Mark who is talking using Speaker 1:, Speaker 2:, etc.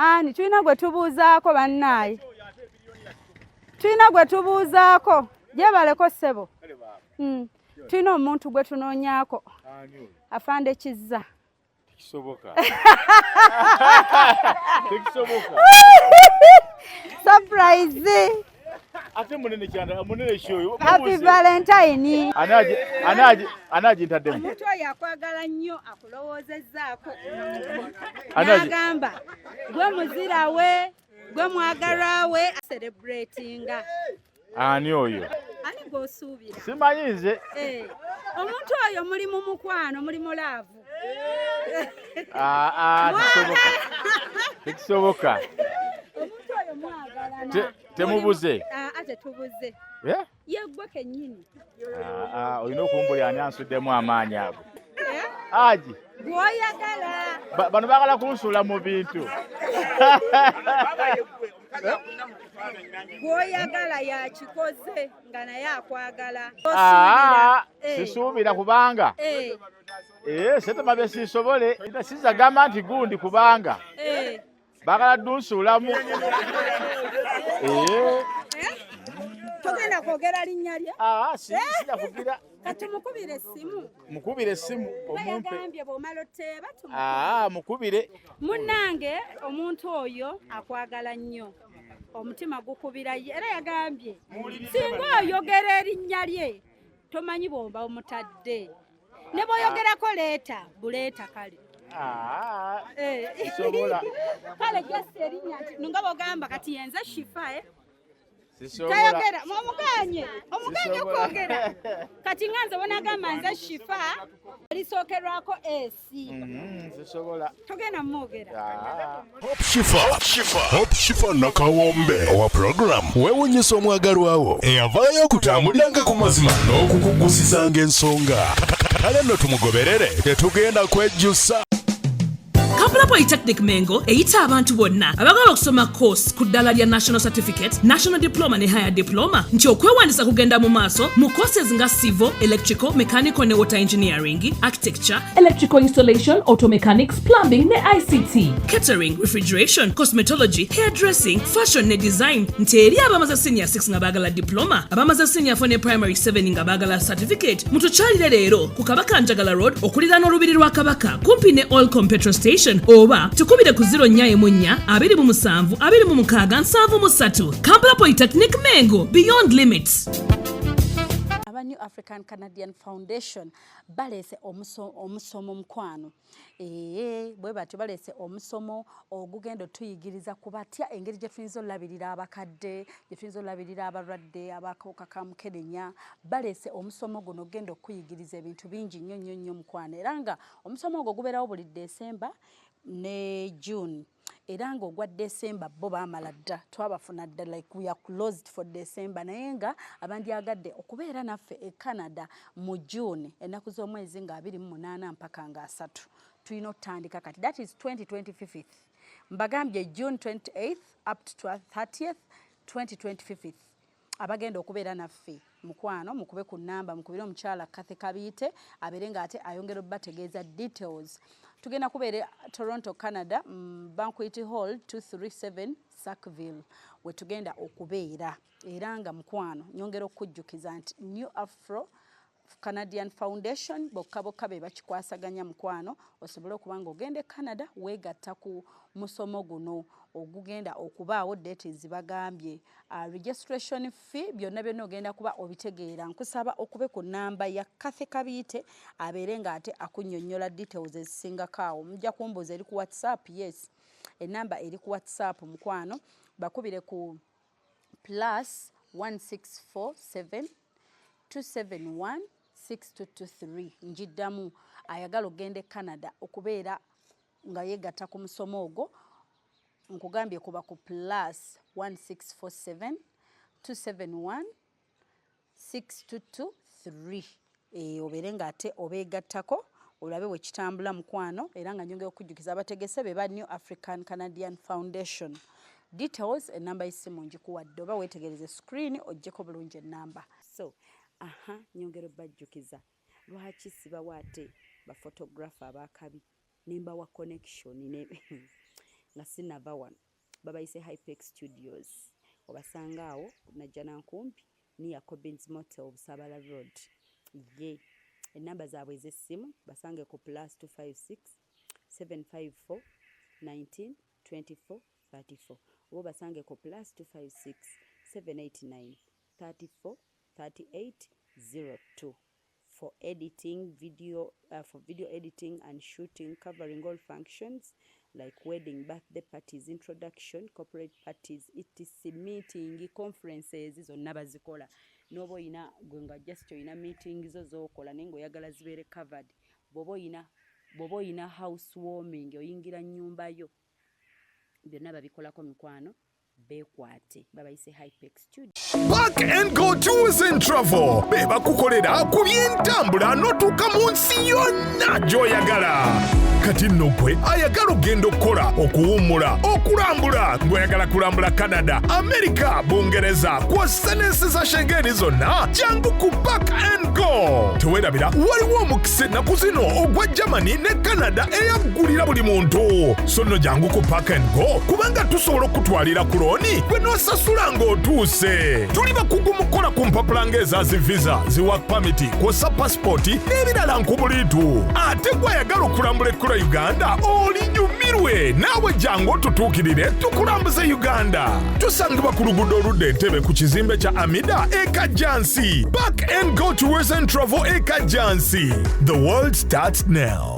Speaker 1: Ani tulina gwe tubuuzaako bannaye. Tulina gwe tubuuzaako. Jebaleko ssebo. Tulina omuntu gwe tunoonyaako. Afande Kizza.
Speaker 2: Kisoboka. Kisoboka.
Speaker 1: Surprise.
Speaker 2: Ate munene kyanda munene shoyo.
Speaker 1: Happy Valentine.
Speaker 2: Anaji ntademu.
Speaker 1: Omuntu oyo akwagala nnyo akulowoozezaako. N'agamba gwe muzira we gwe mwagalwa we celebratinga.
Speaker 2: Ani oyo?
Speaker 1: Ani g'osuubira?
Speaker 2: Simanyi nze.
Speaker 1: Omuntu oyo muli mu mukwano muli mu laavu.
Speaker 2: Kisoboka. Kisoboka.
Speaker 1: Omuntu oyo mwagalana.
Speaker 2: Temubuze.
Speaker 1: Ate tubuze. Yeggwe kennyini.
Speaker 2: Olina okumbulira ani ansuddemu amaanyi ago. Aji.
Speaker 1: Gw'oyagala.
Speaker 2: Bano baagala kunsuula mu bintu.
Speaker 1: Gw'oyagala yakikoze nga naye akwagala.
Speaker 2: Sisuubira kubanga. Setema bye sisobole. Sizagamba nti gundi kubanga. Baagala dunsuulamu.
Speaker 1: Togenda kwogera linnya lye?
Speaker 2: Sijja kugira.
Speaker 1: Kati mukubire essimu.
Speaker 2: Mukubire essimu omumpe.
Speaker 1: Bayagambye bw'omala otteeba tumukubire.
Speaker 2: Mukubire.
Speaker 1: Munnange omuntu oyo akwagala nnyo. Omutima gukubira ye era yagambye singa oyogera erinnya lye tomanyi bw'oba omutadde. Ne bw'oyogerako leeta buleeta kale.
Speaker 2: Sisobola.
Speaker 1: Kale just erinnya nti nga bw'ogamba kati yenze Shifa
Speaker 2: Sisobola.
Speaker 1: Tayogera omuganye okwogera kati nganze bonagamba nze Shifa lisookerwako esi.
Speaker 2: Sisobola.
Speaker 1: Togenda mwogera.
Speaker 3: Hope Shifa Nakawombe owa program weewuunyisa omwagalwawo eyavaayo okutambuliranga ku mazima n'okukugusizanga ensonga. Kale nno tumugoberere tetugenda kwejjusa.
Speaker 4: Kampala Polytechnic Mengo eyita abantu bonna abagala okusoma course ku ddala lya National Certificate, National Diploma ne Higher Diploma nti okwewandiisa kugenda mu maaso mu courses nga Civil, Electrical, Mechanical ne Water Engineering, Architecture, Electrical Installation, Auto Mechanics, Plumbing ne ICT, Catering, Refrigeration, Cosmetology, Hairdressing, Fashion ne Design nti eri abamaze Senior 6 nga baagala Diploma, abamaze Senior 4 ne Primary 7 nga baagala Certificate mutukyalire leero ku Kabaka Njagala Road okuliraana olubiri lwa Kabaka kumpi ne Olcom Petrol Station oba tukubire ku 0-4-27-26-73. Kampala Polytechnic Mengo, beyond limits.
Speaker 1: Aba New African Canadian Foundation balese omusomo mukwano. Bwe batyo balese omusomo ogugendo tuyigiriza kubatya engeri gye tuyinza olabirira abakadde, gye tuyinza olabirira abalwadde, abakawuka ka mukenenya. Balese omusomo guno ogenda okuyigiriza ebintu bingi nnyo mukwano. Era nga omusomo ogwo gubeerawo buli December ne June. Era nga ogwa December bo baamala dda twabafuna dda like we are closed for December naye nga abandyagadde okubeera naffe e Canada mu June ennaku z'omwezi nga 28 mpaka nga 3 tulina okutandika kati that is 2025. Mbagambye June 28th up to 30th 2025 abagenda okubeera naffe mukwano mukube ku namba mukubire omukyala Kathy Kabiite abeere nga ate ayongera obbategeeza details. Tugenda kubeera Toronto, Canada, Banquet Hall 237 Sackville we tugenda okubeera. Era nga mukwano nyongera okujjukiza nti New Afro Canadian Foundation bokka be bakikwasaganya mukwano osobole okuba nga ogende Canada weegatta ku musomo guno ogugenda okubaawo date zibagambye. Registration fee byonna ogenda kuba obitegeera. Nkusaba okube ku namba ya Kathy Kabiite abeere nga ate akunnyonnyola details ezisingako awo. Mujja kumbuuza eri ku WhatsApp. Yes, enamba eri ku WhatsApp mukwano bakubire ku +164 271 6223. Njiddamu ayagala ogende Canada okubeera nga yeegatta ku musomo ogwo nkugambye kuba ku +1647 271 6223. Obeere nga ate obeegattako olabe bwe kitambula mukwano. Era nga nyongera okujjukiza abategese be ba New African Canadian Foundation. Details enamba y'essimu njikuwadde oba weetegereze screen oggyeko bulungi enamba. So nyongera obbajjukiza lwaki sibawa ate ba photographer abakabi nemba wa connection nga sinava wano babayise Hypex Studios obasanga awo najjana nkumpi niya Cobbins Motel Busabala Road ye enamba zaabwe ez'essimu basange ku +256 754 19 24 34 oba basange ku +256 789 34 38 02 for editing video editing and shooting covering all functions like wedding, birthday parties, introduction, corporate parties, etc, meeting, conferences zonna bazikola nobo oyina gwenga just oyina meeting zo zokola nengo oyagala zibeere covered bobo oyina housewarming oyingira nnyumba yo byonna babikolako mikwano bekwate babayise Hypex Studio.
Speaker 3: Park and Go Tours and Travel beba kukolera ku by'entambula n'otuuka mu nsi yonna gy'oyagala. Kati nno gwe ayagala ogenda okukola okuwummula okulambula ng'oyagala kulambula Canada, America, Bungereza kw'ossa n'ensi za Schengen zonna jangu ku Park and Go. Teweerabira waliwo omukisa ennaku zino ogwa Germany ne Canada eyaggulira buli muntu. So nno jangu ku Park and Go kubanga tusobola okutwalira ku looni gwe n'osasula ng'otuuse. Tuli bakugu mu kukola ku mpapula ng'eza zi visa, zi work permit, kw'ossa passport n'ebirala nkubuliitu. Ate gw'ayagala okulambula ekkula Uganda olinyumirwe naawe jangu otutuukirire tukulambuze Uganda. Tusangibwa ku luguudo oludda Entebbe ku kizimbe kya Amida e Kajjansi. Park and Go Tours and Travel e Kajjansi. The world starts now.